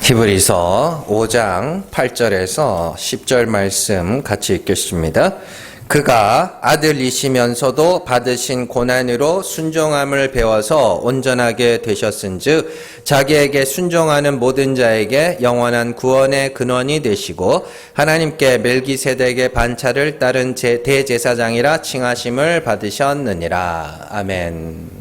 히브리서 5장 8절에서 10절 말씀 같이 읽겠습니다. 그가 아들이시면서도 받으신 고난으로 순종함을 배워서 온전하게 되셨은즉 자기에게 순종하는 모든 자에게 영원한 구원의 근원이 되시고 하나님께 멜기세덱의 반차를 따른 대제사장이라 칭하심을 받으셨느니라. 아멘.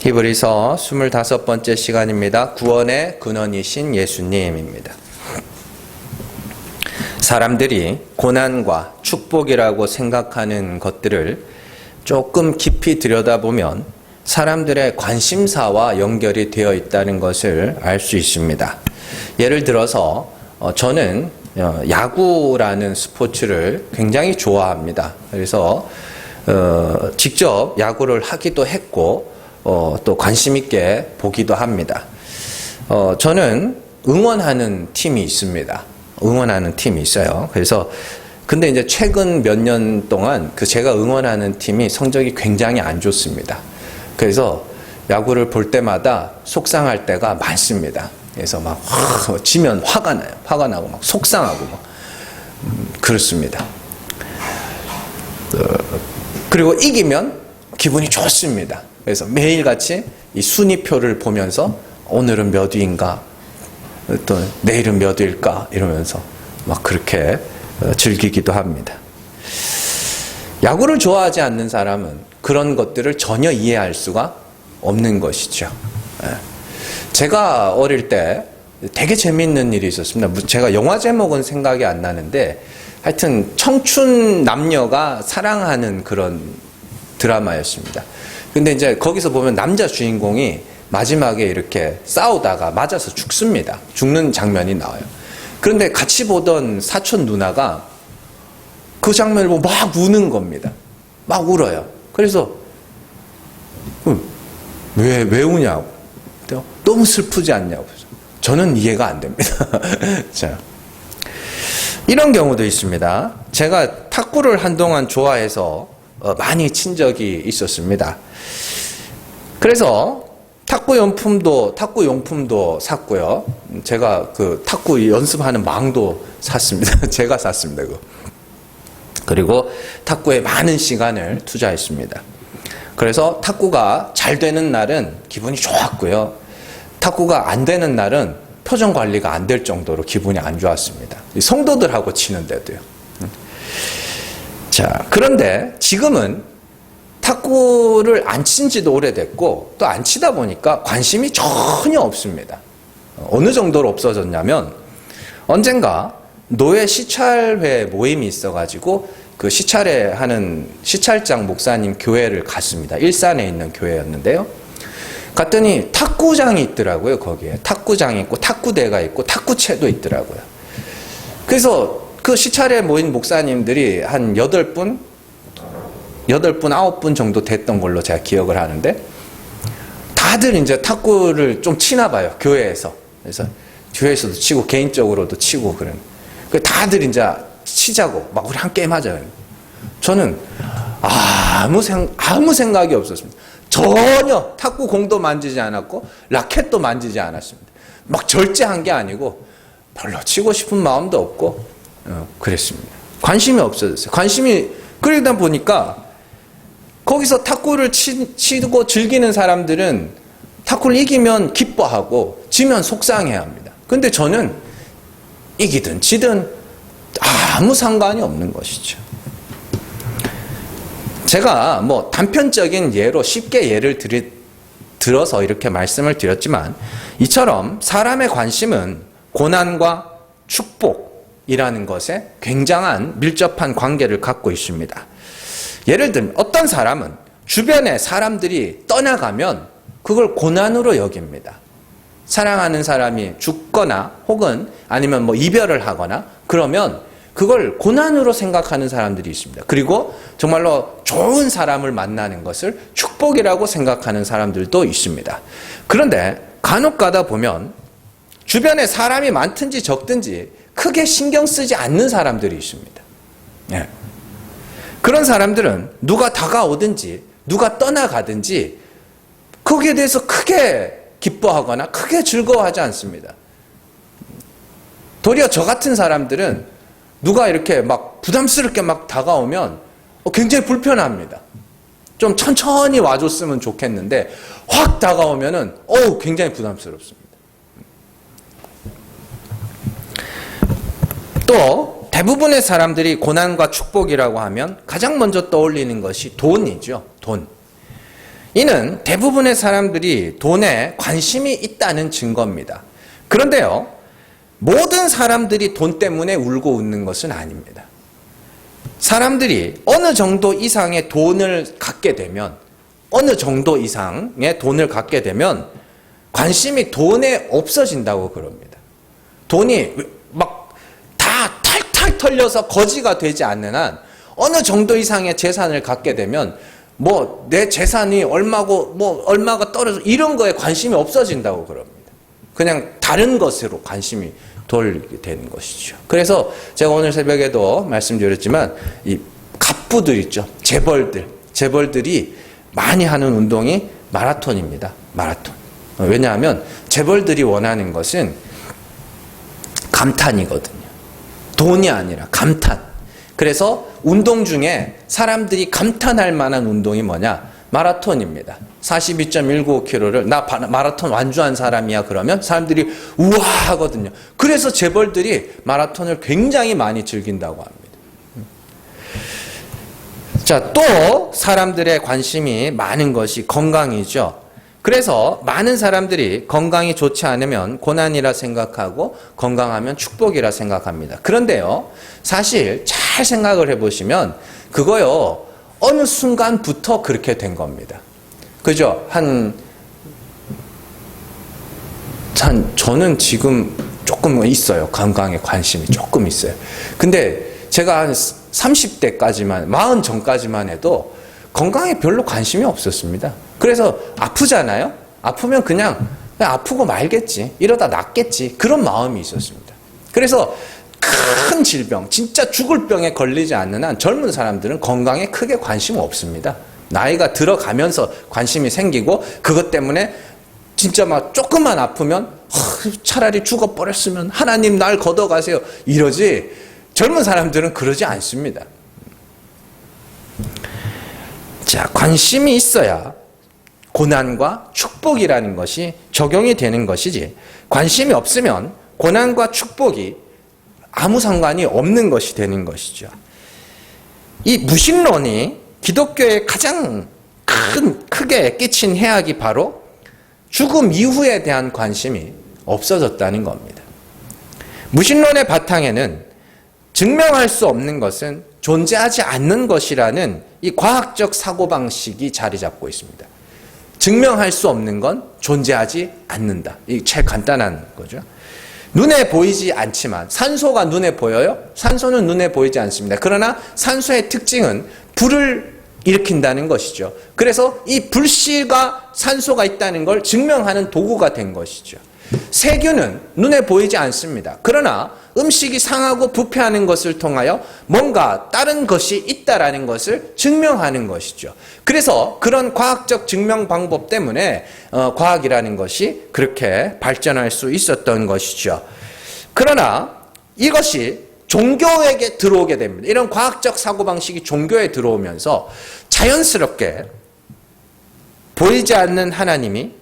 히브리서 25번째 시간입니다. 구원의 근원이신 예수님입니다. 사람들이 고난과 축복이라고 생각하는 것들을 조금 깊이 들여다보면 사람들의 관심사와 연결이 되어 있다는 것을 알 수 있습니다. 예를 들어서 저는 야구라는 스포츠를 굉장히 좋아합니다. 그래서 직접 야구를 하기도 했고 또 관심 있게 보기도 합니다. 저는 응원하는 팀이 있습니다. 응원하는 팀이 있어요. 그래서 근데 이제 최근 몇 년 동안 제가 응원하는 팀이 성적이 굉장히 안 좋습니다. 그래서 야구를 볼 때마다 속상할 때가 많습니다. 그래서 막 지면 화가 나요. 화가 나고 막 속상하고 막 그렇습니다. 그리고 이기면 기분이 좋습니다. 그래서 매일같이 이 순위표를 보면서 오늘은 몇 위인가, 또 내일은 몇 위일까 이러면서 막 그렇게 즐기기도 합니다. 야구를 좋아하지 않는 사람은 그런 것들을 전혀 이해할 수가 없는 것이죠. 제가 어릴 때 되게 재미있는 일이 있었습니다. 제가 영화 제목은 생각이 안 나는데 하여튼 청춘 남녀가 사랑하는 그런 드라마였습니다. 근데 이제 거기서 보면 남자 주인공이 마지막에 이렇게 싸우다가 맞아서 죽습니다. 죽는 장면이 나와요. 그런데 같이 보던 사촌 누나가 그 장면을 보고 막 우는 겁니다. 막 울어요. 그래서 왜 우냐고. 너무 슬프지 않냐고. 저는 이해가 안 됩니다. 자, 이런 경우도 있습니다. 제가 탁구를 한동안 좋아해서 많이 친 적이 있었습니다. 그래서 탁구 용품도 샀고요. 제가 탁구 연습하는 망도 샀습니다. 제가 샀습니다. 그리고 탁구에 많은 시간을 투자했습니다. 그래서 탁구가 잘 되는 날은 기분이 좋았고요. 탁구가 안 되는 날은 표정 관리가 안 될 정도로 기분이 안 좋았습니다. 성도들하고 치는데도요. 자, 그런데 지금은 탁구를 안 친 지도 오래됐고 또 안 치다 보니까 관심이 전혀 없습니다. 어느 정도로 없어졌냐면 언젠가 노예 시찰회 모임이 있어가지고 그 시찰회 하는 시찰장 목사님 교회를 갔습니다. 일산에 있는 교회였는데요. 갔더니 탁구장이 있더라고요. 거기에 탁구장이 있고 탁구대가 있고 탁구채도 있더라고요. 그래서 그 시찰에 모인 목사님들이 한 8분, 9분 정도 됐던 걸로 제가 기억을 하는데 다들 이제 탁구를 좀 치나 봐요. 교회에서. 그래서 교회에서도 치고 개인적으로도 치고 그런. 다들 이제 치자고 막 우리 한 게임 하자. 저는 아무 생각이 없었습니다. 전혀 탁구 공도 만지지 않았고 라켓도 만지지 않았습니다. 막 절제한 게 아니고 별로 치고 싶은 마음도 없고 그랬습니다. 관심이 없어졌어요. 그러다 보니까 거기서 탁구를 치고 즐기는 사람들은 탁구를 이기면 기뻐하고 지면 속상해야 합니다. 근데 저는 이기든 지든 아무 상관이 없는 것이죠. 제가 단편적인 예로 쉽게 예를 들어서 이렇게 말씀을 드렸지만 이처럼 사람의 관심은 고난과 축복이라는 것에 굉장한 밀접한 관계를 갖고 있습니다. 예를 들면 어떤 사람은 주변에 사람들이 떠나가면 그걸 고난으로 여깁니다. 사랑하는 사람이 죽거나 혹은 아니면 이별을 하거나 그러면 그걸 고난으로 생각하는 사람들이 있습니다. 그리고 정말로 좋은 사람을 만나는 것을 축복이라고 생각하는 사람들도 있습니다. 그런데 간혹 가다 보면 주변에 사람이 많든지 적든지 크게 신경 쓰지 않는 사람들이 있습니다. 예. 그런 사람들은 누가 다가오든지 누가 떠나가든지 거기에 대해서 크게 기뻐하거나 크게 즐거워하지 않습니다. 도리어 저 같은 사람들은 누가 이렇게 막 부담스럽게 막 다가오면 굉장히 불편합니다. 좀 천천히 와줬으면 좋겠는데 확 다가오면은 굉장히 부담스럽습니다. 또 대부분의 사람들이 고난과 축복이라고 하면 가장 먼저 떠올리는 것이 돈이죠. 돈. 이는 대부분의 사람들이 돈에 관심이 있다는 증거입니다. 그런데요, 모든 사람들이 돈 때문에 울고 웃는 것은 아닙니다. 사람들이 어느 정도 이상의 돈을 갖게 되면, 관심이 돈에 없어진다고 그럽니다. 돈이 막 다 탈탈 털려서 거지가 되지 않는 한 어느 정도 이상의 재산을 갖게 되면 내 재산이 얼마고 얼마가 떨어져 이런 거에 관심이 없어진다고 그럽니다. 그냥 다른 것으로 관심이 돌게 되는 것이죠. 그래서 제가 오늘 새벽에도 말씀드렸지만 이 갑부들 있죠. 재벌들이 많이 하는 운동이 마라톤입니다. 마라톤. 왜냐하면 재벌들이 원하는 것은 감탄이거든요. 돈이 아니라 감탄. 그래서 운동 중에 사람들이 감탄할 만한 운동이 뭐냐? 마라톤입니다. 42.195km를 나 마라톤 완주한 사람이야 그러면 사람들이 우와 하거든요. 그래서 재벌들이 마라톤을 굉장히 많이 즐긴다고 합니다. 자, 또 사람들의 관심이 많은 것이 건강이죠. 그래서 많은 사람들이 건강이 좋지 않으면 고난이라 생각하고 건강하면 축복이라 생각합니다. 그런데요, 사실 잘 생각을 해보시면 그거요, 어느 순간부터 그렇게 된 겁니다. 그죠? 저는 지금 조금 있어요. 건강에 관심이 조금 있어요. 근데 제가 한 30대까지만, 40 전까지만 해도 건강에 별로 관심이 없었습니다. 그래서 아프잖아요? 아프면 그냥 아프고 말겠지. 이러다 낫겠지. 그런 마음이 있었습니다. 그래서 큰 질병, 진짜 죽을 병에 걸리지 않는 한 젊은 사람들은 건강에 크게 관심 없습니다. 나이가 들어가면서 관심이 생기고 그것 때문에 진짜 막 조금만 아프면 차라리 죽어버렸으면 하나님 날 걷어가세요. 이러지 젊은 사람들은 그러지 않습니다. 자, 관심이 있어야 고난과 축복이라는 것이 적용이 되는 것이지 관심이 없으면 고난과 축복이 아무 상관이 없는 것이 되는 것이죠. 이 무신론이 기독교에 가장 크게 끼친 해악이 바로 죽음 이후에 대한 관심이 없어졌다는 겁니다. 무신론의 바탕에는 증명할 수 없는 것은 존재하지 않는 것이라는 이 과학적 사고방식이 자리 잡고 있습니다. 증명할 수 없는 건 존재하지 않는다. 이게 제일 간단한 거죠. 눈에 보이지 않지만 산소가 눈에 보여요? 산소는 눈에 보이지 않습니다. 그러나 산소의 특징은 불을 일으킨다는 것이죠. 그래서 이 불씨가 산소가 있다는 걸 증명하는 도구가 된 것이죠. 세균은 눈에 보이지 않습니다. 그러나 음식이 상하고 부패하는 것을 통하여 뭔가 다른 것이 있다라는 것을 증명하는 것이죠. 그래서 그런 과학적 증명 방법 때문에 과학이라는 것이 그렇게 발전할 수 있었던 것이죠. 그러나 이것이 종교에게 들어오게 됩니다. 이런 과학적 사고방식이 종교에 들어오면서 자연스럽게 보이지 않는 하나님이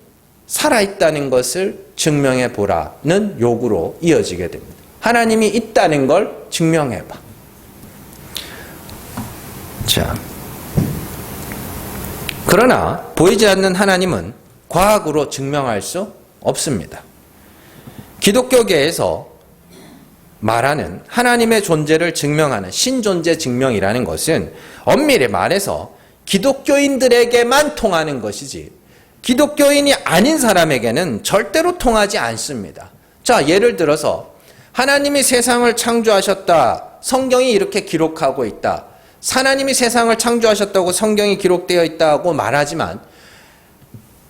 살아있다는 것을 증명해 보라는 요구로 이어지게 됩니다. 하나님이 있다는 걸 증명해봐. 자, 그러나 보이지 않는 하나님은 과학으로 증명할 수 없습니다. 기독교계에서 말하는 하나님의 존재를 증명하는 신존재 증명이라는 것은 엄밀히 말해서 기독교인들에게만 통하는 것이지 기독교인이 아닌 사람에게는 절대로 통하지 않습니다. 자, 예를 들어서 하나님이 세상을 창조하셨다. 성경이 이렇게 기록하고 있다. 하나님이 세상을 창조하셨다고 성경이 기록되어 있다고 말하지만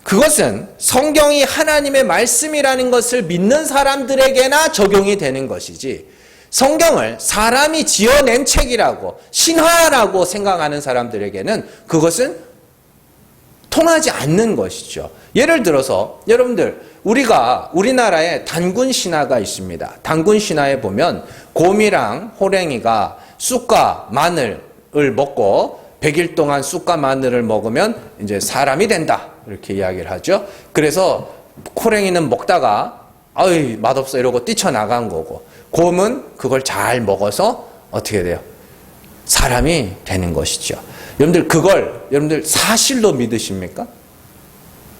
그것은 성경이 하나님의 말씀이라는 것을 믿는 사람들에게나 적용이 되는 것이지 성경을 사람이 지어낸 책이라고 신화라고 생각하는 사람들에게는 그것은 통하지 않는 것이죠. 예를 들어서 여러분들 우리나라에 단군 신화가 있습니다. 단군 신화에 보면 곰이랑 호랭이가 쑥과 마늘을 먹고 100일 동안 쑥과 마늘을 먹으면 이제 사람이 된다. 이렇게 이야기를 하죠. 그래서 호랭이는 먹다가 아이 맛없어 이러고 뛰쳐나간 거고, 곰은 그걸 잘 먹어서 어떻게 돼요? 사람이 되는 것이죠. 여러분들 사실로 믿으십니까?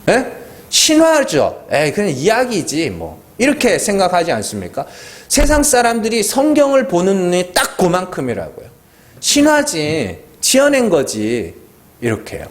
예? 신화죠. 그냥 이야기지 뭐. 이렇게 생각하지 않습니까? 세상 사람들이 성경을 보는 눈이 딱 그만큼이라고요. 신화지, 지어낸 거지. 이렇게요.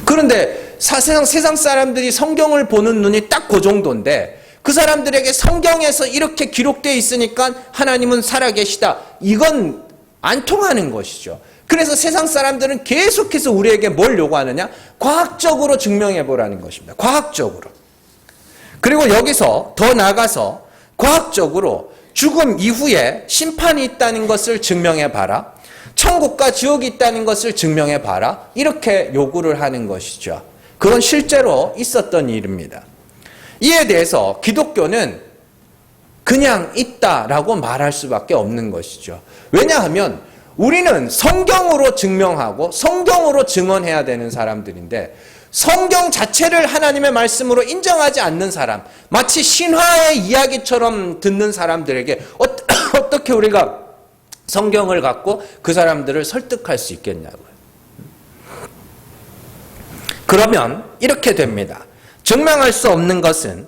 그런데 세상 사람들이 성경을 보는 눈이 딱 그 정도인데, 그 사람들에게 성경에서 이렇게 기록되어 있으니까 하나님은 살아계시다. 이건 안 통하는 것이죠. 그래서 세상 사람들은 계속해서 우리에게 뭘 요구하느냐? 과학적으로 증명해 보라는 것입니다. 과학적으로. 그리고 여기서 더 나아가서 과학적으로 죽음 이후에 심판이 있다는 것을 증명해 봐라. 천국과 지옥이 있다는 것을 증명해 봐라. 이렇게 요구를 하는 것이죠. 그건 실제로 있었던 일입니다. 이에 대해서 기독교는 그냥 있다라고 말할 수밖에 없는 것이죠. 왜냐하면 우리는 성경으로 증명하고 성경으로 증언해야 되는 사람들인데, 성경 자체를 하나님의 말씀으로 인정하지 않는 사람, 마치 신화의 이야기처럼 듣는 사람들에게 어떻게 우리가 성경을 갖고 그 사람들을 설득할 수 있겠냐고요. 그러면 이렇게 됩니다. 증명할 수 없는 것은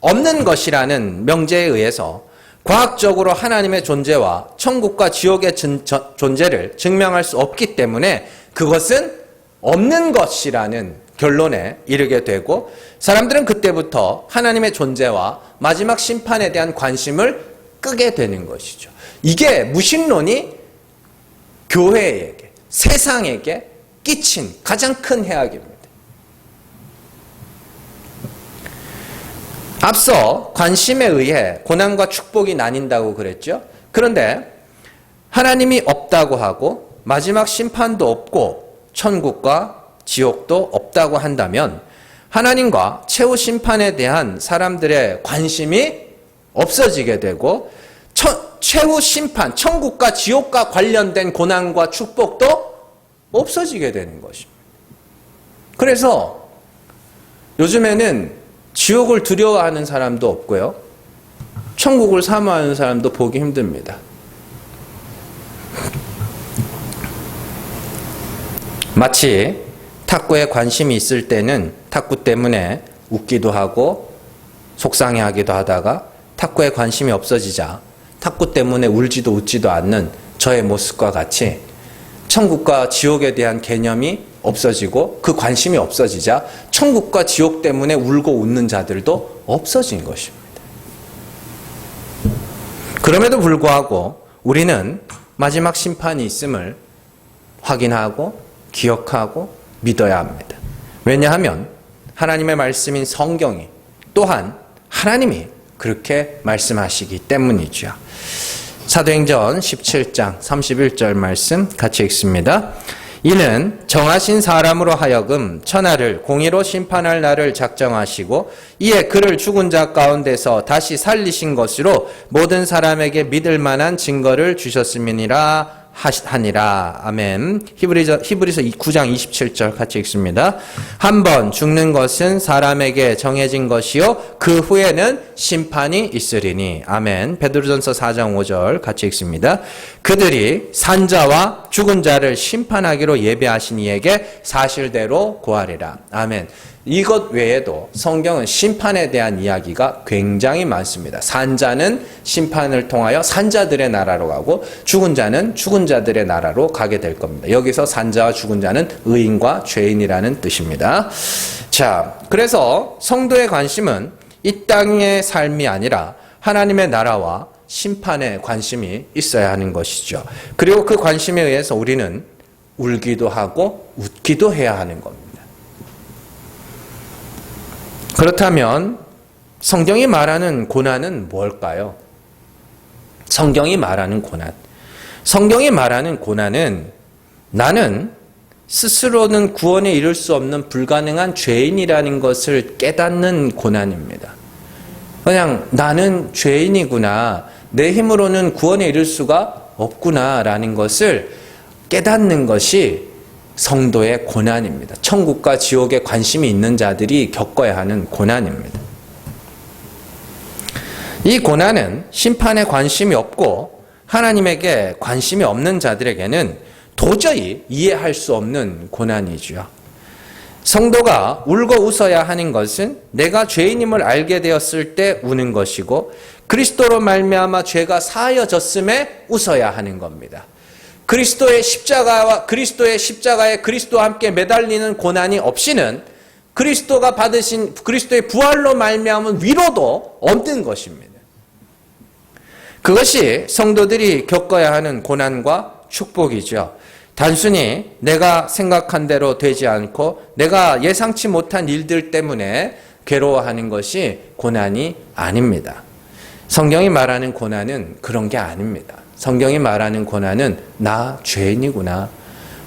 없는 것이라는 명제에 의해서 과학적으로 하나님의 존재와 천국과 지옥의 존재를 증명할 수 없기 때문에 그것은 없는 것이라는 결론에 이르게 되고, 사람들은 그때부터 하나님의 존재와 마지막 심판에 대한 관심을 끄게 되는 것이죠. 이게 무신론이 교회에게, 세상에게 끼친 가장 큰 해악입니다. 앞서 관심에 의해 고난과 축복이 나뉜다고 그랬죠. 그런데 하나님이 없다고 하고 마지막 심판도 없고 천국과 지옥도 없다고 한다면 하나님과 최후 심판에 대한 사람들의 관심이 없어지게 되고, 최후 심판, 천국과 지옥과 관련된 고난과 축복도 없어지게 되는 것입니다. 그래서 요즘에는 지옥을 두려워하는 사람도 없고요, 천국을 사모하는 사람도 보기 힘듭니다. 마치 탁구에 관심이 있을 때는 탁구 때문에 웃기도 하고 속상해하기도 하다가, 탁구에 관심이 없어지자 탁구 때문에 울지도 웃지도 않는 저의 모습과 같이 천국과 지옥에 대한 개념이 없어지고 그 관심이 없어지자 천국과 지옥 때문에 울고 웃는 자들도 없어진 것입니다. 그럼에도 불구하고 우리는 마지막 심판이 있음을 확인하고 기억하고 믿어야 합니다. 왜냐하면 하나님의 말씀인 성경이, 또한 하나님이 그렇게 말씀하시기 때문이죠. 사도행전 17장 31절 말씀 같이 읽습니다. 이는 정하신 사람으로 하여금 천하를 공의로 심판할 날을 작정하시고 이에 그를 죽은 자 가운데서 다시 살리신 것으로 모든 사람에게 믿을 만한 증거를 주셨음이니라 하니라. 아멘. 히브리서 9장 27절 같이 읽습니다. 한 번 죽는 것은 사람에게 정해진 것이요 그 후에는 심판이 있으리니. 아멘. 베드로전서 4장 5절 같이 읽습니다. 그들이 산 자와 죽은 자를 심판하기로 예배하신 이에게 사실대로 고하리라. 아멘. 이것 외에도 성경은 심판에 대한 이야기가 굉장히 많습니다. 산 자는 심판을 통하여 산자들의 나라로 가고 죽은 자는 죽은 자들의 나라로 가게 될 겁니다. 여기서 산자와 죽은 자는 의인과 죄인이라는 뜻입니다. 자, 그래서 성도의 관심은 이 땅의 삶이 아니라 하나님의 나라와 심판에 관심이 있어야 하는 것이죠. 그리고 그 관심에 의해서 우리는 울기도 하고 웃기도 해야 하는 겁니다. 그렇다면 성경이 말하는 고난은 뭘까요? 성경이 말하는 고난. 성경이 말하는 고난은 나는 스스로는 구원에 이를 수 없는 불가능한 죄인이라는 것을 깨닫는 고난입니다. 그냥 나는 죄인이구나, 내 힘으로는 구원에 이를 수가 없구나라는 것을 깨닫는 것이 성도의 고난입니다. 천국과 지옥에 관심이 있는 자들이 겪어야 하는 고난입니다. 이 고난은 심판에 관심이 없고 하나님에게 관심이 없는 자들에게는 도저히 이해할 수 없는 고난이죠. 성도가 울고 웃어야 하는 것은 내가 죄인임을 알게 되었을 때 우는 것이고 그리스도로 말미암아 죄가 사하여졌음에 웃어야 하는 겁니다. 그리스도의 십자가에 그리스도와 함께 매달리는 고난이 없이는 그리스도가 받으신 그리스도의 부활로 말미암은 위로도 없는 것입니다. 그것이 성도들이 겪어야 하는 고난과 축복이죠. 단순히 내가 생각한 대로 되지 않고 내가 예상치 못한 일들 때문에 괴로워하는 것이 고난이 아닙니다. 성경이 말하는 고난은 그런 게 아닙니다. 성경이 말하는 고난은 나 죄인이구나,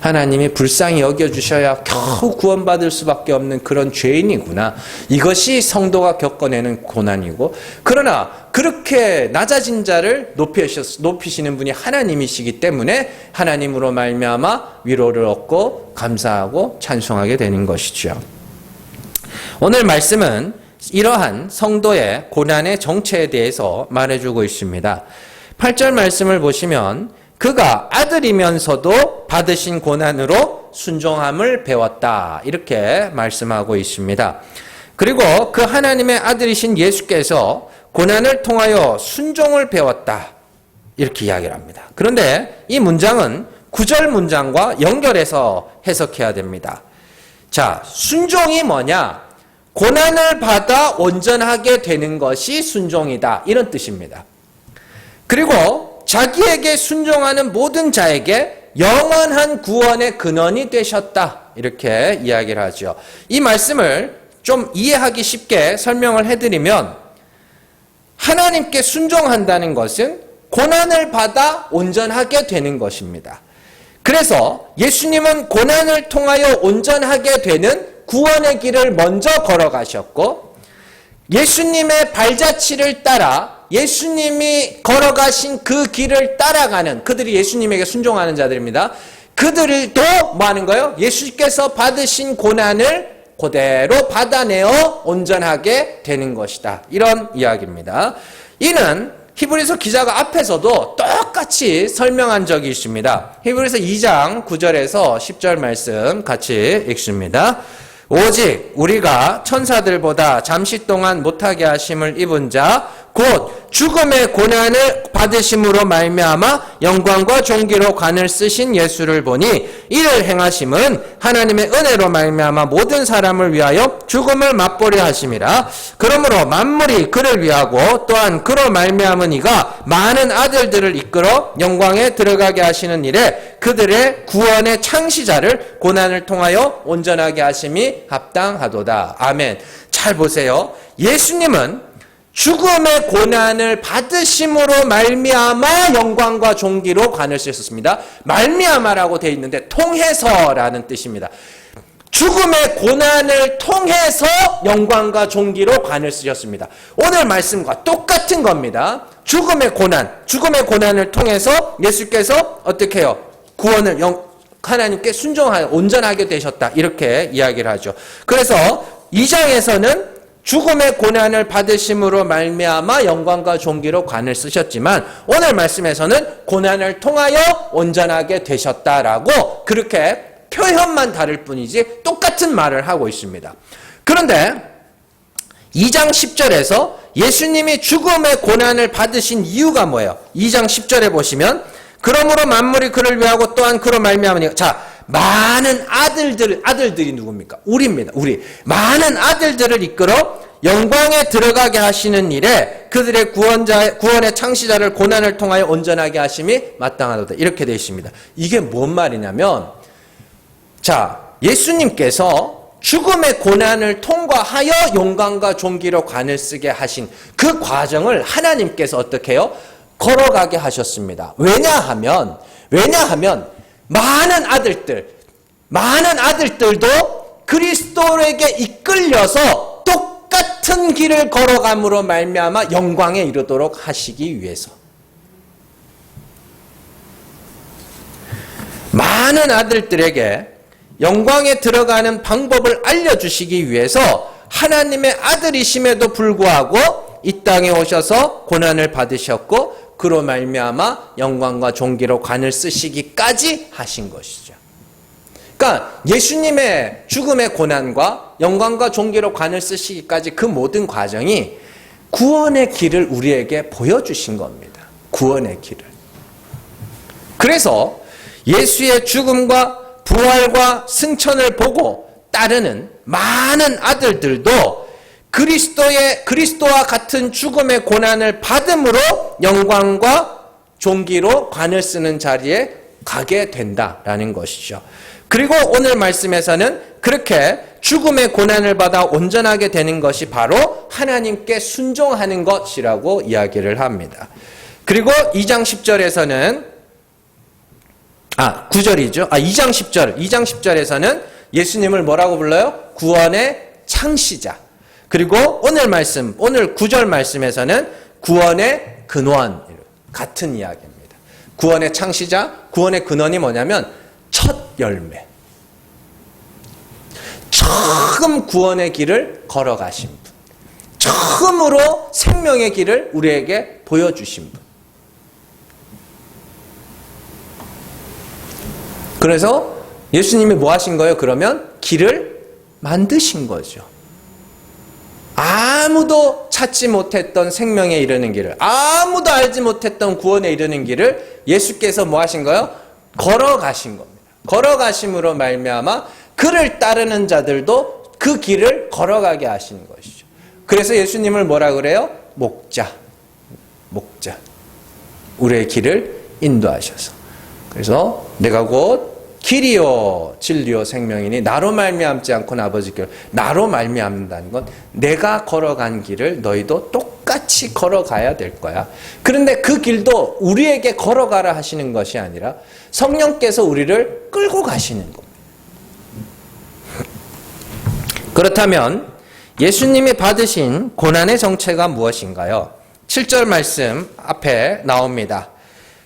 하나님이 불쌍히 여겨주셔야 겨우 구원받을 수밖에 없는 그런 죄인이구나, 이것이 성도가 겪어내는 고난이고, 그러나 그렇게 낮아진 자를 높이시는 분이 하나님이시기 때문에 하나님으로 말미암아 위로를 얻고 감사하고 찬송하게 되는 것이죠. 오늘 말씀은 이러한 성도의 고난의 정체에 대해서 말해주고 있습니다. 8절 말씀을 보시면 그가 아들이면서도 받으신 고난으로 순종함을 배웠다, 이렇게 말씀하고 있습니다. 그리고 그 하나님의 아들이신 예수께서 고난을 통하여 순종을 배웠다, 이렇게 이야기를 합니다. 그런데 이 문장은 9절 문장과 연결해서 해석해야 됩니다. 자, 순종이 뭐냐? 고난을 받아 온전하게 되는 것이 순종이다, 이런 뜻입니다. 그리고 자기에게 순종하는 모든 자에게 영원한 구원의 근원이 되셨다, 이렇게 이야기를 하죠. 이 말씀을 좀 이해하기 쉽게 설명을 해드리면, 하나님께 순종한다는 것은 고난을 받아 온전하게 되는 것입니다. 그래서 예수님은 고난을 통하여 온전하게 되는 구원의 길을 먼저 걸어가셨고, 예수님의 발자취를 따라 예수님이 걸어가신 그 길을 따라가는, 그들이 예수님에게 순종하는 자들입니다. 그들도 뭐 하는 거예요? 예수께서 받으신 고난을 그대로 받아내어 온전하게 되는 것이다, 이런 이야기입니다. 이는 히브리서 기자가 앞에서도 똑같이 설명한 적이 있습니다. 히브리서 2장 9절에서 10절 말씀 같이 읽습니다. 오직 우리가 천사들보다 잠시 동안 못하게 하심을 입은 자 곧 죽음의 고난을 받으심으로 말미암아 영광과 존귀로 관을 쓰신 예수를 보니 이를 행하심은 하나님의 은혜로 말미암아 모든 사람을 위하여 죽음을 맛보려 하심이라. 그러므로 만물이 그를 위하고 또한 그로 말미암은 이가 많은 아들들을 이끌어 영광에 들어가게 하시는 일에 그들의 구원의 창시자를 고난을 통하여 온전하게 하심이 합당하도다. 아멘. 잘 보세요. 예수님은 죽음의 고난을 받으심으로 말미암아 영광과 존귀로 관을 쓰셨습니다. 말미암아라고 되어 있는데 통해서라는 뜻입니다. 죽음의 고난을 통해서 영광과 존귀로 관을 쓰셨습니다. 오늘 말씀과 똑같은 겁니다. 죽음의 고난을 통해서 예수께서 어떻게 해요? 구원을 하나님께 순종하여 온전하게 되셨다, 이렇게 이야기를 하죠. 그래서 2장에서는 죽음의 고난을 받으심으로 말미암아 영광과 존귀로 관을 쓰셨지만 오늘 말씀에서는 고난을 통하여 온전하게 되셨다라고 그렇게 표현만 다를 뿐이지 똑같은 말을 하고 있습니다. 그런데 2장 10절에서 예수님이 죽음의 고난을 받으신 이유가 뭐예요? 2장 10절에 보시면 그러므로 만물이 그를 위하고 또한 그로 말미암으니, 자, 많은 아들들이 누굽니까? 우리입니다. 우리. 많은 아들들을 이끌어 영광에 들어가게 하시는 일에 그들의 구원의 창시자를 고난을 통하여 온전하게 하심이 마땅하도다, 이렇게 되어 있습니다. 이게 뭔 말이냐면, 자, 예수님께서 죽음의 고난을 통과하여 영광과 존귀로 관을 쓰게 하신 그 과정을 하나님께서 어떻게 해요? 걸어가게 하셨습니다. 왜냐하면 많은 아들들, 많은 아들들도 그리스도에게 이끌려서 똑같은 길을 걸어감으로 말미암아 영광에 이르도록 하시기 위해서, 많은 아들들에게 영광에 들어가는 방법을 알려주시기 위해서 하나님의 아들이심에도 불구하고 이 땅에 오셔서 고난을 받으셨고, 그로 말미암아 영광과 존귀로 관을 쓰시기까지 하신 것이죠. 그러니까 예수님의 죽음의 고난과 영광과 존귀로 관을 쓰시기까지 그 모든 과정이 구원의 길을 우리에게 보여주신 겁니다. 구원의 길을. 그래서 예수의 죽음과 부활과 승천을 보고 따르는 많은 아들들도 그리스도와 같은 죽음의 고난을 받음으로 영광과 존귀로 관을 쓰는 자리에 가게 된다라는 것이죠. 그리고 오늘 말씀에서는 그렇게 죽음의 고난을 받아 온전하게 되는 것이 바로 하나님께 순종하는 것이라고 이야기를 합니다. 그리고 2장 10절에서는 9절이죠. 2장 10절에서는 예수님을 뭐라고 불러요? 구원의 창시자. 그리고 오늘 9절 말씀에서는 구원의 근원. 같은 이야기입니다. 구원의 창시자, 구원의 근원이 뭐냐면 첫 열매. 처음 구원의 길을 걸어가신 분. 처음으로 생명의 길을 우리에게 보여주신 분. 그래서 예수님이 뭐 하신 거예요? 그러면 길을 만드신 거죠. 아무도 찾지 못했던 생명에 이르는 길을, 아무도 알지 못했던 구원에 이르는 길을 예수께서 뭐 하신 거예요? 걸어가신 겁니다. 걸어가심으로 말미암아 그를 따르는 자들도 그 길을 걸어가게 하시는 것이죠. 그래서 예수님을 뭐라 그래요? 목자. 우리의 길을 인도하셔서. 그래서 내가 곧 길이요 진리요 생명이니 나로 말미암지 않고는 아버지께로, 나로 말미암는다는 건 내가 걸어간 길을 너희도 똑같이 걸어가야 될 거야. 그런데 그 길도 우리에게 걸어가라 하시는 것이 아니라 성령께서 우리를 끌고 가시는 겁니다. 그렇다면 예수님이 받으신 고난의 정체가 무엇인가요? 7절 말씀 앞에 나옵니다.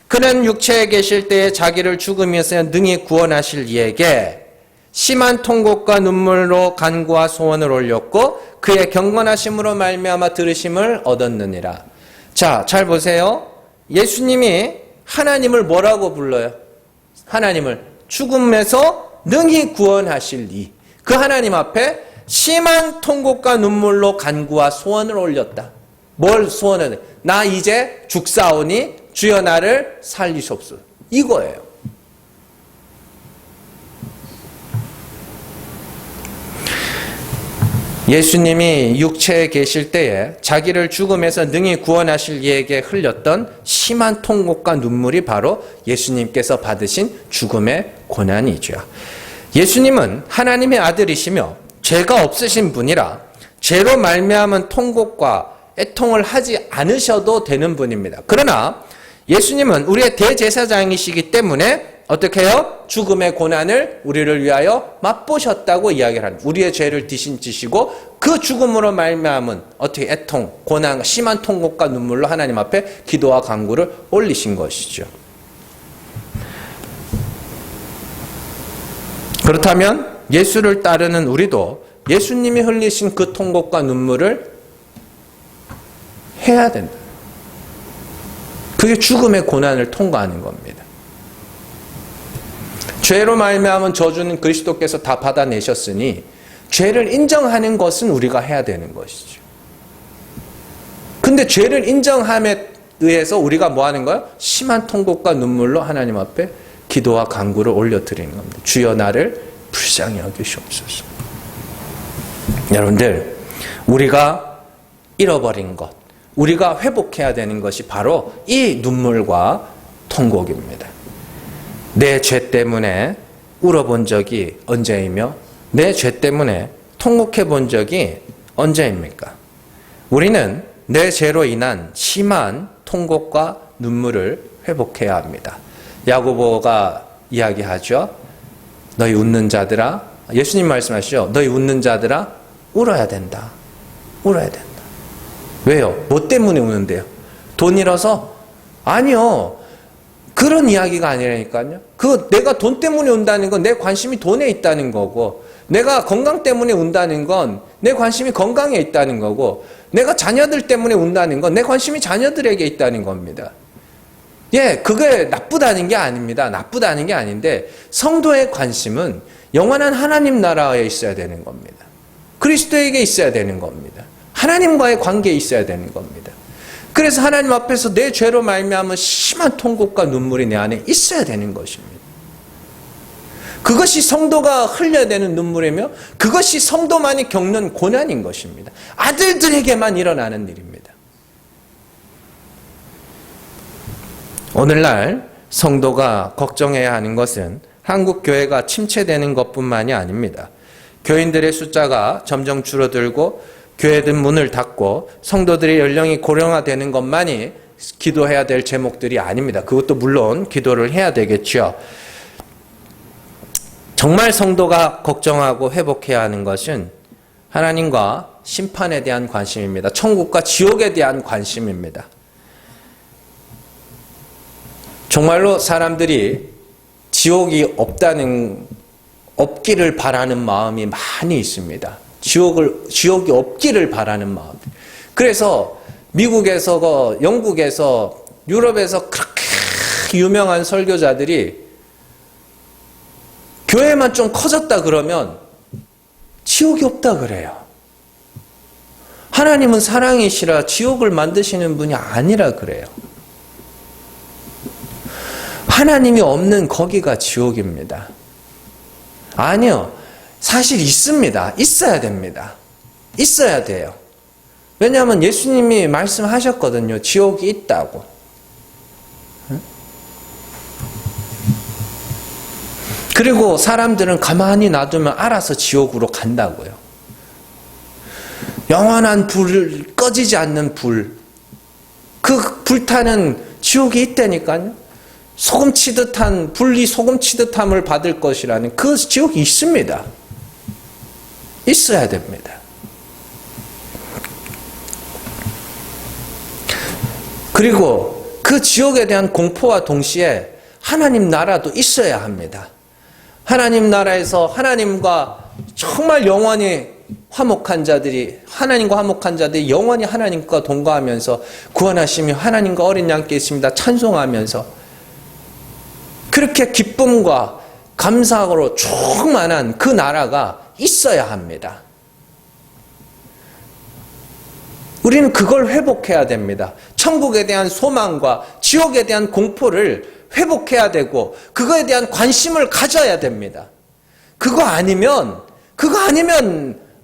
그는 육체에 계실 때에 자기를 죽음에서 능히 구원하실 이에게 심한 통곡과 눈물로 간구와 소원을 올렸고 그의 경건하심으로 말미암아 들으심을 얻었느니라. 자, 잘 보세요. 예수님이 하나님을 뭐라고 불러요? 하나님을 죽음에서 능히 구원하실 이. 그 하나님 앞에 심한 통곡과 눈물로 간구와 소원을 올렸다. 뭘 소원을? 나 이제 죽사오니 주여 나를 살리시옵소서. 이거예요. 예수님이 육체에 계실 때에 자기를 죽음에서 능히 구원하실 이에게 흘렸던 심한 통곡과 눈물이 바로 예수님께서 받으신 죽음의 고난이죠. 예수님은 하나님의 아들이시며 죄가 없으신 분이라 죄로 말미암은 통곡과 애통을 하지 않으셔도 되는 분입니다. 그러나 예수님은 우리의 대제사장이시기 때문에 어떻게 해요? 죽음의 고난을 우리를 위하여 맛보셨다고 이야기를 합니다. 우리의 죄를 대신 지시고 그 죽음으로 말미암은 어떻게 애통, 고난, 심한 통곡과 눈물로 하나님 앞에 기도와 간구를 올리신 것이죠. 그렇다면 예수를 따르는 우리도 예수님이 흘리신 그 통곡과 눈물을 해야 된다. 그게 죽음의 고난을 통과하는 겁니다. 죄로 말미암은 저주는 그리스도께서 다 받아내셨으니 죄를 인정하는 것은 우리가 해야 되는 것이죠. 근데 죄를 인정함에 의해서 우리가 뭐 하는 거예요? 심한 통곡과 눈물로 하나님 앞에 기도와 간구를 올려드리는 겁니다. 주여 나를 불쌍히 여기시옵소서. 여러분들, 우리가 잃어버린 것, 우리가 회복해야 되는 것이 바로 이 눈물과 통곡입니다. 내 죄 때문에 울어본 적이 언제이며 내 죄 때문에 통곡해 본 적이 언제입니까? 우리는 내 죄로 인한 심한 통곡과 눈물을 회복해야 합니다. 야고보가 이야기하죠. 너희 웃는 자들아, 예수님 말씀하시죠. 너희 웃는 자들아, 울어야 된다. 울어야 된다. 왜요? 뭐 때문에 우는데요? 돈 잃어서? 아니요. 그런 이야기가 아니라니까요. 내가 돈 때문에 운다는 건 내 관심이 돈에 있다는 거고, 내가 건강 때문에 운다는 건 내 관심이 건강에 있다는 거고, 내가 자녀들 때문에 운다는 건 내 관심이 자녀들에게 있다는 겁니다. 예, 그게 나쁘다는 게 아닙니다. 나쁘다는 게 아닌데, 성도의 관심은 영원한 하나님 나라에 있어야 되는 겁니다. 그리스도에게 있어야 되는 겁니다. 하나님과의 관계에 있어야 되는 겁니다. 그래서 하나님 앞에서 내 죄로 말미암은 심한 통곡과 눈물이 내 안에 있어야 되는 것입니다. 그것이 성도가 흘려야 되는 눈물이며 그것이 성도만이 겪는 고난인 것입니다. 아들들에게만 일어나는 일입니다. 오늘날 성도가 걱정해야 하는 것은 한국 교회가 침체되는 것뿐만이 아닙니다. 교인들의 숫자가 점점 줄어들고 교회들 문을 닫고 성도들의 연령이 고령화되는 것만이 기도해야 될 제목들이 아닙니다. 그것도 물론 기도를 해야 되겠죠. 정말 성도가 걱정하고 회복해야 하는 것은 하나님과 심판에 대한 관심입니다. 천국과 지옥에 대한 관심입니다. 정말로 사람들이 지옥이 없기를 바라는 마음이 많이 있습니다. 지옥이 없기를 바라는 마음. 그래서 미국에서, 영국에서, 유럽에서 그렇게 유명한 설교자들이 교회만 좀 커졌다 그러면 지옥이 없다 그래요. 하나님은 사랑이시라 지옥을 만드시는 분이 아니라 그래요. 하나님이 없는 거기가 지옥입니다. 아니요. 사실 있습니다. 있어야 됩니다. 있어야 돼요. 왜냐하면 예수님이 말씀하셨거든요. 지옥이 있다고. 그리고 사람들은 가만히 놔두면 알아서 지옥으로 간다고요. 영원한 불, 꺼지지 않는 불. 그 불타는 지옥이 있다니까요. 소금 치듯한, 불이 소금 치듯함을 받을 것이라는 그 지옥이 있습니다. 있어야 됩니다. 그리고 그 지옥에 대한 공포와 동시에 하나님 나라도 있어야 합니다. 하나님 나라에서 하나님과 정말 영원히 화목한 자들이, 하나님과 화목한 자들이 영원히 하나님과 동거하면서 구원하시며 하나님과 어린 양께 있습니다. 찬송하면서 그렇게 기쁨과 감사로 충만한 그 나라가 있어야 합니다. 우리는 그걸 회복해야 됩니다. 천국에 대한 소망과 지옥에 대한 공포를 회복해야 되고 그거에 대한 관심을 가져야 됩니다. 그거 아니면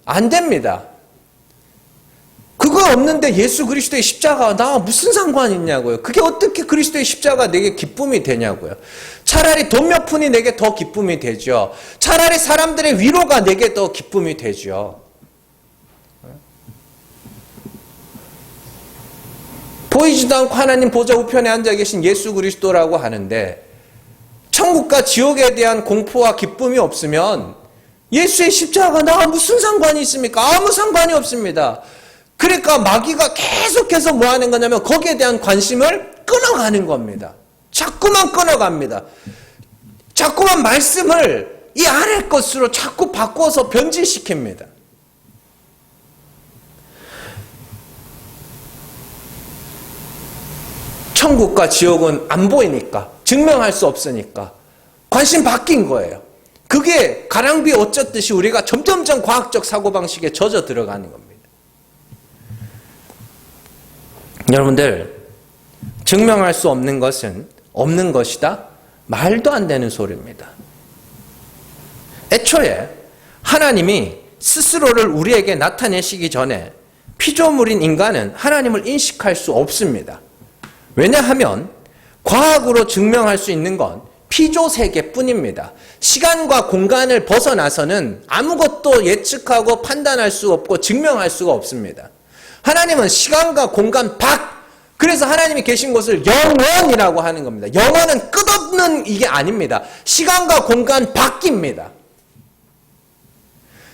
안 됩니다. 그거 없는데 예수 그리스도의 십자가와 나와 무슨 상관이 있냐고요. 그게 어떻게 그리스도의 십자가가 내게 기쁨이 되냐고요. 차라리 돈 몇 푼이 내게 더 기쁨이 되죠. 차라리 사람들의 위로가 내게 더 기쁨이 되죠. 보이지도 않고 하나님 보좌 우편에 앉아 계신 예수 그리스도라고 하는데 천국과 지옥에 대한 공포와 기쁨이 없으면 예수의 십자가가 나와 무슨 상관이 있습니까? 아무 상관이 없습니다. 그러니까 마귀가 계속해서 뭐 하는 거냐면 거기에 대한 관심을 끊어가는 겁니다. 자꾸만 끊어갑니다. 자꾸만 말씀을 이 아래 것으로 자꾸 바꿔서 변질시킵니다. 천국과 지옥은 안 보이니까, 증명할 수 없으니까 관심 바뀐 거예요. 그게 가랑비 어쩌듯이 우리가 점점점 과학적 사고방식에 젖어 들어가는 겁니다. 여러분들, 증명할 수 없는 것은 없는 것이다? 말도 안 되는 소리입니다. 애초에 하나님이 스스로를 우리에게 나타내시기 전에 피조물인 인간은 하나님을 인식할 수 없습니다. 왜냐하면 과학으로 증명할 수 있는 건 피조 세계뿐입니다. 시간과 공간을 벗어나서는 아무것도 예측하고 판단할 수 없고 증명할 수가 없습니다. 하나님은 시간과 공간 밖, 그래서 하나님이 계신 곳을 영원이라고 하는 겁니다. 영원은 끝없는 이게 아닙니다. 시간과 공간 밖입니다.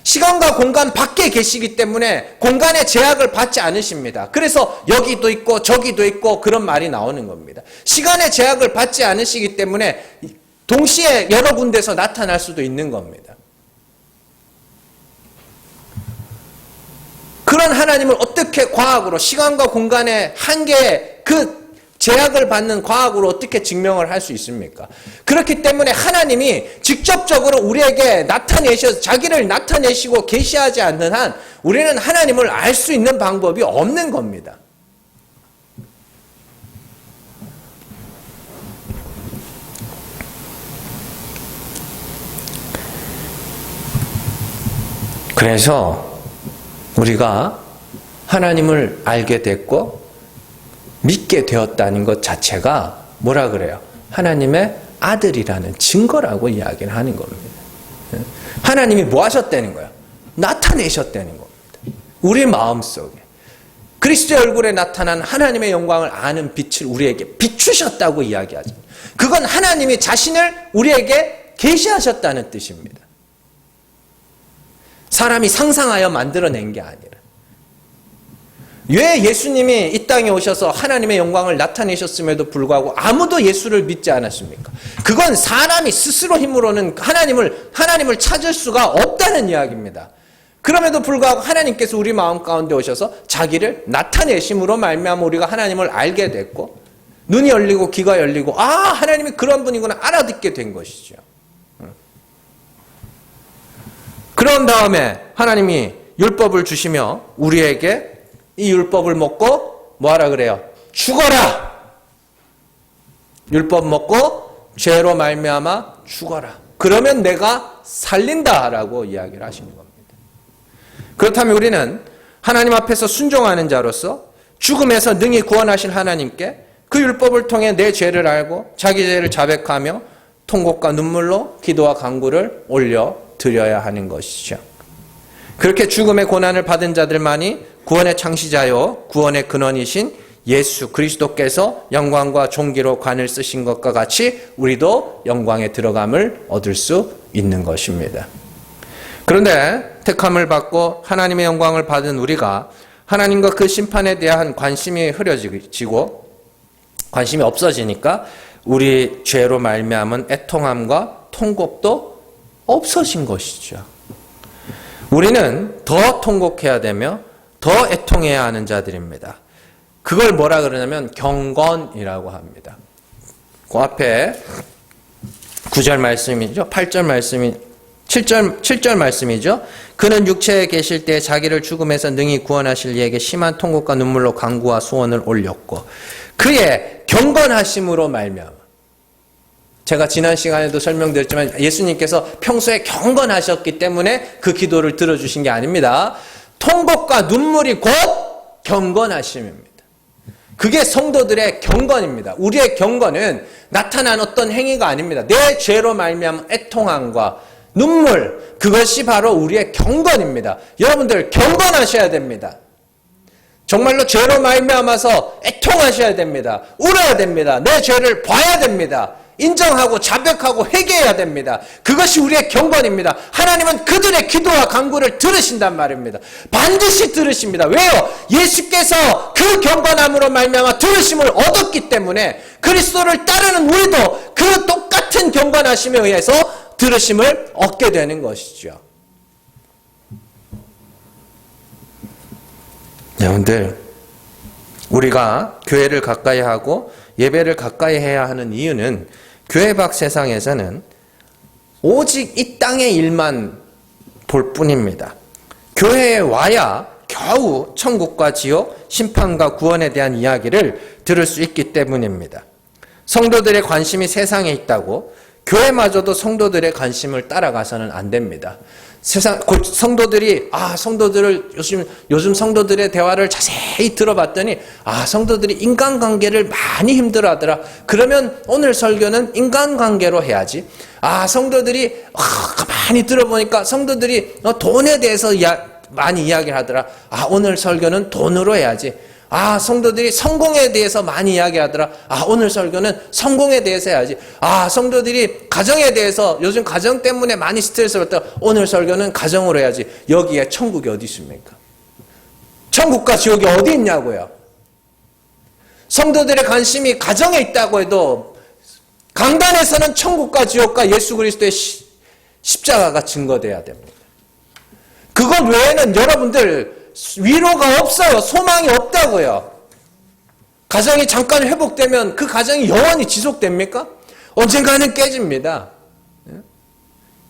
시간과 공간 밖에 계시기 때문에 공간의 제약을 받지 않으십니다. 그래서 여기도 있고 저기도 있고 그런 말이 나오는 겁니다. 시간의 제약을 받지 않으시기 때문에 동시에 여러 군데서 나타날 수도 있는 겁니다. 그런 하나님을 어떻게 과학으로 시간과 공간의 한계에 그 제약을 받는 과학으로 어떻게 증명을 할 수 있습니까? 그렇기 때문에 하나님이 직접적으로 우리에게 나타내셔서 자기를 나타내시고 계시하지 않는 한 우리는 하나님을 알 수 있는 방법이 없는 겁니다. 그래서 우리가 하나님을 알게 됐고 믿게 되었다는 것 자체가 뭐라 그래요? 하나님의 아들이라는 증거라고 이야기를 하는 겁니다. 하나님이 뭐 하셨다는 거예요? 나타내셨다는 겁니다. 우리 마음속에 그리스도의 얼굴에 나타난 하나님의 영광을 아는 빛을 우리에게 비추셨다고 이야기하죠. 그건 하나님이 자신을 우리에게 계시하셨다는 뜻입니다. 사람이 상상하여 만들어낸 게 아니라. 왜 예수님이 이 땅에 오셔서 하나님의 영광을 나타내셨음에도 불구하고 아무도 예수를 믿지 않았습니까? 그건 사람이 스스로 힘으로는 하나님을 찾을 수가 없다는 이야기입니다. 그럼에도 불구하고 하나님께서 우리 마음 가운데 오셔서 자기를 나타내심으로 말미암아 우리가 하나님을 알게 됐고 눈이 열리고 귀가 열리고 하나님이 그런 분이구나 알아듣게 된 것이죠. 그런 다음에 하나님이 율법을 주시며 우리에게 이 율법을 먹고 뭐하라 그래요? 죽어라! 율법 먹고 죄로 말미암아 죽어라. 그러면 내가 살린다라고 이야기를 하시는 겁니다. 그렇다면 우리는 하나님 앞에서 순종하는 자로서 죽음에서 능히 구원하실 하나님께 그 율법을 통해 내 죄를 알고 자기 죄를 자백하며 통곡과 눈물로 기도와 간구를 올려 드려야 하는 것이죠. 그렇게 죽음의 고난을 받은 자들만이 구원의 창시자요 구원의 근원이신 예수 그리스도께서 영광과 존귀로 관을 쓰신 것과 같이 우리도 영광에 들어감을 얻을 수 있는 것입니다. 그런데 택함을 받고 하나님의 영광을 받은 우리가 하나님과 그 심판에 대한 관심이 흐려지고 관심이 없어지니까 우리 죄로 말미암은 애통함과 통곡도 없어진 것이죠. 우리는 더 통곡해야 되며 더 애통해야 하는 자들입니다. 그걸 뭐라 그러냐면 경건이라고 합니다. 그 앞에 9절 말씀이죠. 8절 말씀이 7절 말씀이죠. 그는 육체에 계실 때 자기를 죽음에서 능히 구원하실 이에게 심한 통곡과 눈물로 간구와 소원을 올렸고 그의 경건하심으로 말미암아 제가 지난 시간에도 설명드렸지만 예수님께서 평소에 경건하셨기 때문에 그 기도를 들어주신 게 아닙니다. 통곡과 눈물이 곧 경건하심입니다. 그게 성도들의 경건입니다. 우리의 경건은 나타난 어떤 행위가 아닙니다. 내 죄로 말미암은 애통함과 눈물, 그것이 바로 우리의 경건입니다. 여러분들 경건하셔야 됩니다. 정말로 죄로 말미암아서 애통하셔야 됩니다. 울어야 됩니다. 내 죄를 봐야 됩니다. 인정하고 자백하고 회개해야 됩니다. 그것이 우리의 경건입니다. 하나님은 그들의 기도와 간구를 들으신단 말입니다. 반드시 들으십니다. 왜요? 예수께서 그 경건함으로 말미암아 들으심을 얻었기 때문에 그리스도를 따르는 우리도 그 똑같은 경건하심에 의해서 들으심을 얻게 되는 것이죠. 여러분들, 우리가 교회를 가까이 하고 예배를 가까이 해야 하는 이유는 교회 밖 세상에서는 오직 이 땅의 일만 볼 뿐입니다. 교회에 와야 겨우 천국과 지옥, 심판과 구원에 대한 이야기를 들을 수 있기 때문입니다. 성도들의 관심이 세상에 있다고 교회마저도 성도들의 관심을 따라가서는 안 됩니다. 성도들을 요즘 성도들의 대화를 자세히 들어봤더니 성도들이 인간관계를 많이 힘들어하더라. 그러면 오늘 설교는 인간관계로 해야지. 성도들이 가만히 들어보니까 성도들이 돈에 대해서 많이 이야기를 하더라. 오늘 설교는 돈으로 해야지. 성도들이 성공에 대해서 많이 이야기하더라. 오늘 설교는 성공에 대해서 해야지. 성도들이 가정에 대해서 요즘 가정 때문에 많이 스트레스를 받더라. 오늘 설교는 가정으로 해야지. 여기에 천국이 어디 있습니까? 천국과 지옥이 어디 있냐고요. 성도들의 관심이 가정에 있다고 해도 강단에서는 천국과 지옥과 예수 그리스도의 십자가가 증거돼야 됩니다. 그것 외에는 여러분들 위로가 없어요. 소망이 없다고요. 가정이 잠깐 회복되면 그 가정이 영원히 지속됩니까? 언젠가는 깨집니다.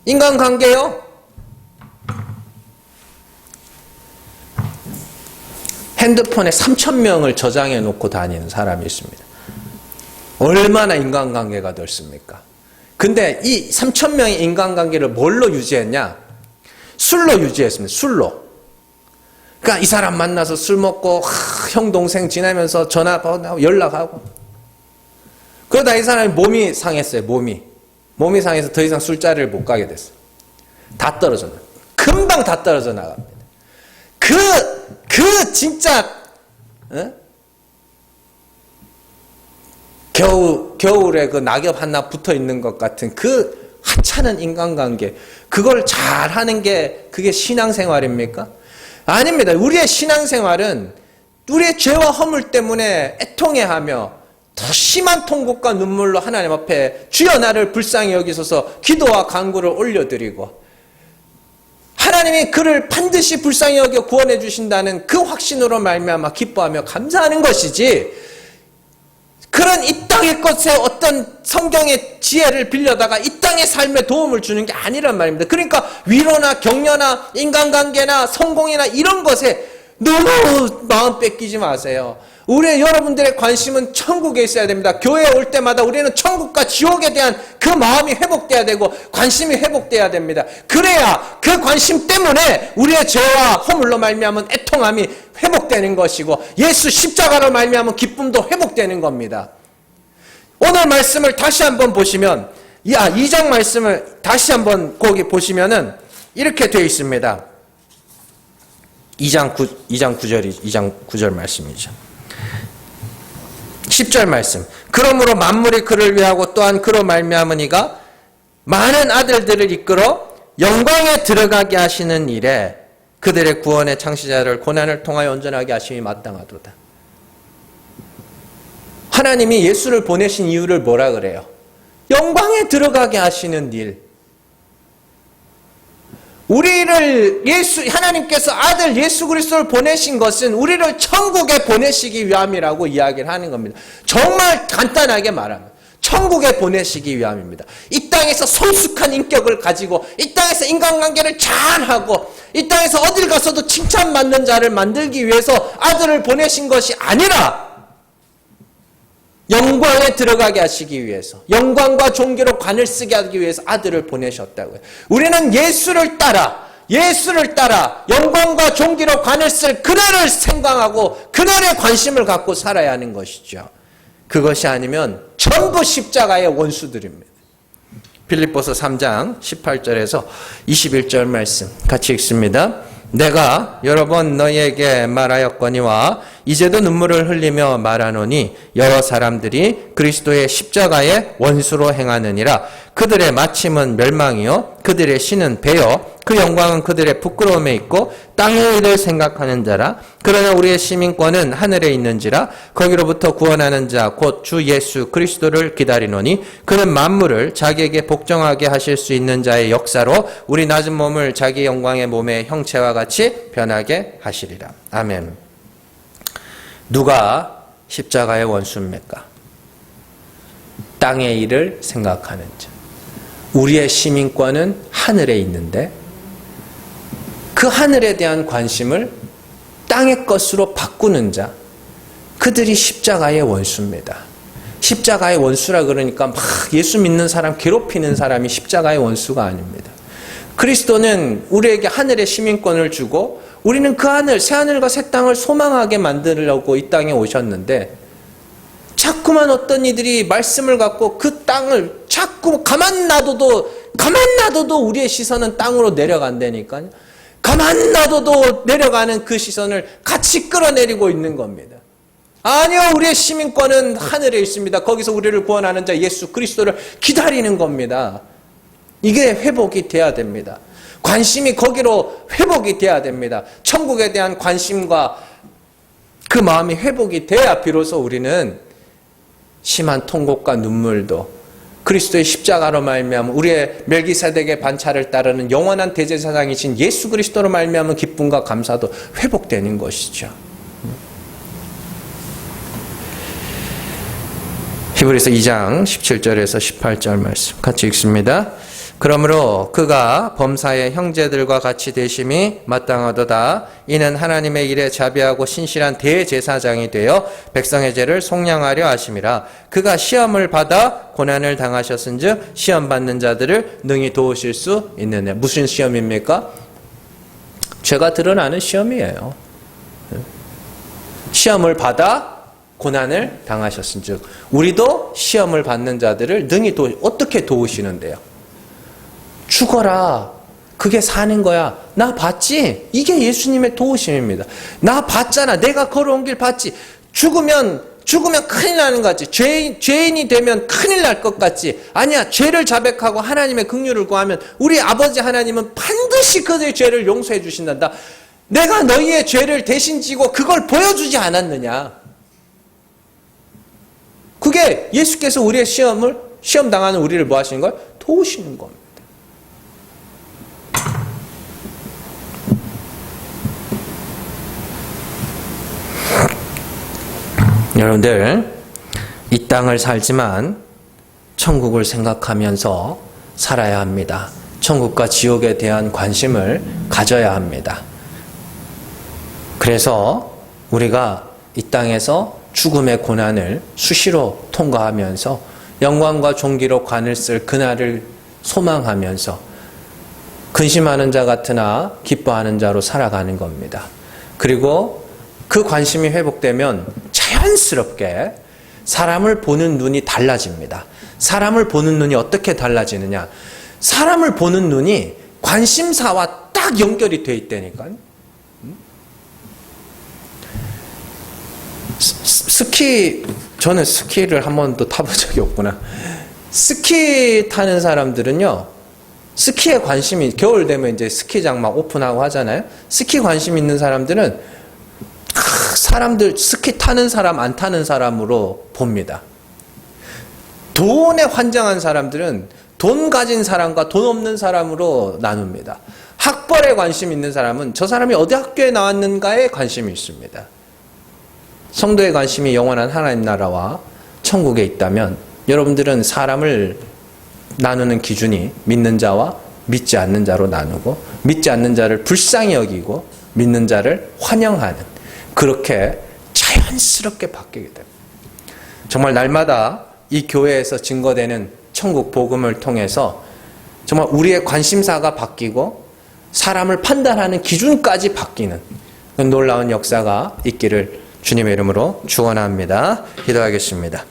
인간관계요. 핸드폰에 3,000명을 저장해 놓고 다니는 사람이 있습니다. 얼마나 인간관계가 넓습니까? 근데 이 3,000명의 인간관계를 뭘로 유지했냐? 술로 유지했습니다. 술로. 그러니까 이 사람 만나서 술 먹고 형 동생 지내면서 전화 받고 연락하고 그러다 이 사람이 몸이 상했어요. 몸이 상해서 더 이상 술자리를 못 가게 됐어요. 다 떨어져 나갑니다. 금방 다 떨어져 나갑니다. 그 진짜 겨울에 그 낙엽 하나 붙어 있는 것 같은 그 하찮은 인간관계, 그걸 잘하는 게 그게 신앙생활입니까? 아닙니다. 우리의 신앙생활은 우리의 죄와 허물 때문에 애통해하며 더 심한 통곡과 눈물로 하나님 앞에 주여 나를 불쌍히 여기소서 기도와 간구를 올려드리고 하나님이 그를 반드시 불쌍히 여겨 구원해 주신다는 그 확신으로 말미암아 기뻐하며 감사하는 것이지, 그런 이 땅의 것에 어떤 성경의 지혜를 빌려다가 이 땅의 삶에 도움을 주는 게 아니란 말입니다. 그러니까 위로나 격려나 인간관계나 성공이나 이런 것에 너무 마음 뺏기지 마세요. 여러분들의 관심은 천국에 있어야 됩니다. 교회에 올 때마다 우리는 천국과 지옥에 대한 그 마음이 회복돼야 되고 관심이 회복돼야 됩니다. 그래야 그 관심 때문에 우리의 죄와 허물로 말미암은 애통함이 회복되는 것이고 예수 십자가로 말미암은 기쁨도 회복되는 겁니다. 오늘 말씀을 다시 한번 보시면 2장 말씀을 다시 한번 거기 보시면은 이렇게 되어 있습니다. 2장 9절 말씀이죠. 10절 말씀. 그러므로 만물이 그를 위하고 또한 그로 말미암은 이가 많은 아들들을 이끌어 영광에 들어가게 하시는 일에 그들의 구원의 창시자를 고난을 통하여 온전하게 하심이 마땅하도다. 하나님이 예수를 보내신 이유를 뭐라 그래요? 영광에 들어가게 하시는 일. 하나님께서 아들 예수 그리스도를 보내신 것은 우리를 천국에 보내시기 위함이라고 이야기를 하는 겁니다. 정말 간단하게 말하면 천국에 보내시기 위함입니다. 이 땅에서 성숙한 인격을 가지고 이 땅에서 인간관계를 잘하고 이 땅에서 어딜 가서도 칭찬받는 자를 만들기 위해서 아들을 보내신 것이 아니라 영광에 들어가게 하시기 위해서, 영광과 존귀로 관을 쓰게 하기 위해서 아들을 보내셨다고요. 우리는 예수를 따라 영광과 존귀로 관을 쓸 그날을 생각하고 그날에 관심을 갖고 살아야 하는 것이죠. 그것이 아니면 전부 십자가의 원수들입니다. 빌립보서 3장 18절에서 21절 말씀 같이 읽습니다. 내가 여러 번 너희에게 말하였거니와 이제도 눈물을 흘리며 말하노니 여러 사람들이 그리스도의 십자가의 원수로 행하느니라. 그들의 마침은 멸망이요 그들의 신은 배요 그 영광은 그들의 부끄러움에 있고 땅의 일을 생각하는 자라. 그러나 우리의 시민권은 하늘에 있는지라. 거기로부터 구원하는 자 곧 주 예수 그리스도를 기다리노니 그는 만물을 자기에게 복종하게 하실 수 있는 자의 역사로 우리 낮은 몸을 자기 영광의 몸의 형체와 같이 변하게 하시리라. 아멘. 누가 십자가의 원수입니까? 땅의 일을 생각하는 자. 우리의 시민권은 하늘에 있는데 그 하늘에 대한 관심을 땅의 것으로 바꾸는 자, 그들이 십자가의 원수입니다. 십자가의 원수라 그러니까 막 예수 믿는 사람 괴롭히는 사람이 십자가의 원수가 아닙니다. 그리스도는 우리에게 하늘의 시민권을 주고 우리는 그 하늘, 새 하늘과 새 땅을 소망하게 만들려고 이 땅에 오셨는데 자꾸만 어떤 이들이 말씀을 갖고 그 땅을 자꾸 가만 놔둬도 우리의 시선은 땅으로 내려간다니까요. 가만 놔둬도 내려가는 그 시선을 같이 끌어내리고 있는 겁니다. 아니요, 우리의 시민권은 하늘에 있습니다. 거기서 우리를 구원하는 자 예수 그리스도를 기다리는 겁니다. 이게 회복이 돼야 됩니다. 관심이 거기로 회복이 돼야 됩니다. 천국에 대한 관심과 그 마음이 회복이 돼야 비로소 우리는 심한 통곡과 눈물도 그리스도의 십자가로 말미암아 우리의 멜기세덱의 반차를 따르는 영원한 대제사장이신 예수 그리스도로 말미암은 기쁨과 감사도 회복되는 것이죠. 히브리서 2장 17절에서 18절 말씀 같이 읽습니다. 그러므로 그가 범사의 형제들과 같이 되심이 마땅하도다. 이는 하나님의 일에 자비하고 신실한 대제사장이 되어 백성의 죄를 속량하려 하심이라. 그가 시험을 받아 고난을 당하셨은즉 시험 받는 자들을 능히 도우실 수 있느냐. 무슨 시험입니까? 죄가 드러나는 시험이에요. 시험을 받아 고난을 당하셨은즉 우리도 시험을 받는 자들을 능히 어떻게 도우시는데요? 죽어라. 그게 사는 거야. 나 봤지? 이게 예수님의 도우심입니다. 나 봤잖아. 내가 걸어온 길 봤지? 죽으면 큰일 나는 것 같지? 죄인이 되면 큰일 날 것 같지? 아니야. 죄를 자백하고 하나님의 긍휼을 구하면 우리 아버지 하나님은 반드시 그들의 죄를 용서해 주신단다. 내가 너희의 죄를 대신 지고 그걸 보여주지 않았느냐? 그게 예수께서 우리의 시험 당하는 우리를 뭐 하시는 거예요? 도우시는 겁니다. 여러분들, 이 땅을 살지만 천국을 생각하면서 살아야 합니다. 천국과 지옥에 대한 관심을 가져야 합니다. 그래서 우리가 이 땅에서 죽음의 고난을 수시로 통과하면서 영광과 존귀로 관을 쓸 그날을 소망하면서 근심하는 자 같으나 기뻐하는 자로 살아가는 겁니다. 그리고 그 관심이 회복되면 자연스럽게 사람을 보는 눈이 달라집니다. 사람을 보는 눈이 어떻게 달라지느냐? 사람을 보는 눈이 관심사와 딱 연결이 돼 있다니까요. 저는 스키를 한 번도 타본 적이 없구나. 스키 타는 사람들은요, 스키에 관심이, 겨울 되면 이제 스키장 막 오픈하고 하잖아요. 스키 관심 있는 사람들은 사람들 스키 타는 사람 안 타는 사람으로 봅니다. 돈에 환장한 사람들은 돈 가진 사람과 돈 없는 사람으로 나눕니다. 학벌에 관심 있는 사람은 저 사람이 어디 학교에 나왔는가에 관심이 있습니다. 성도의 관심이 영원한 하나님 나라와 천국에 있다면 여러분들은 사람을 나누는 기준이 믿는 자와 믿지 않는 자로 나누고 믿지 않는 자를 불쌍히 여기고 믿는 자를 환영하는 그렇게 자연스럽게 바뀌게 됩니다. 정말 날마다 이 교회에서 증거되는 천국 복음을 통해서 정말 우리의 관심사가 바뀌고 사람을 판단하는 기준까지 바뀌는 놀라운 역사가 있기를 주님의 이름으로 축원합니다. 기도하겠습니다.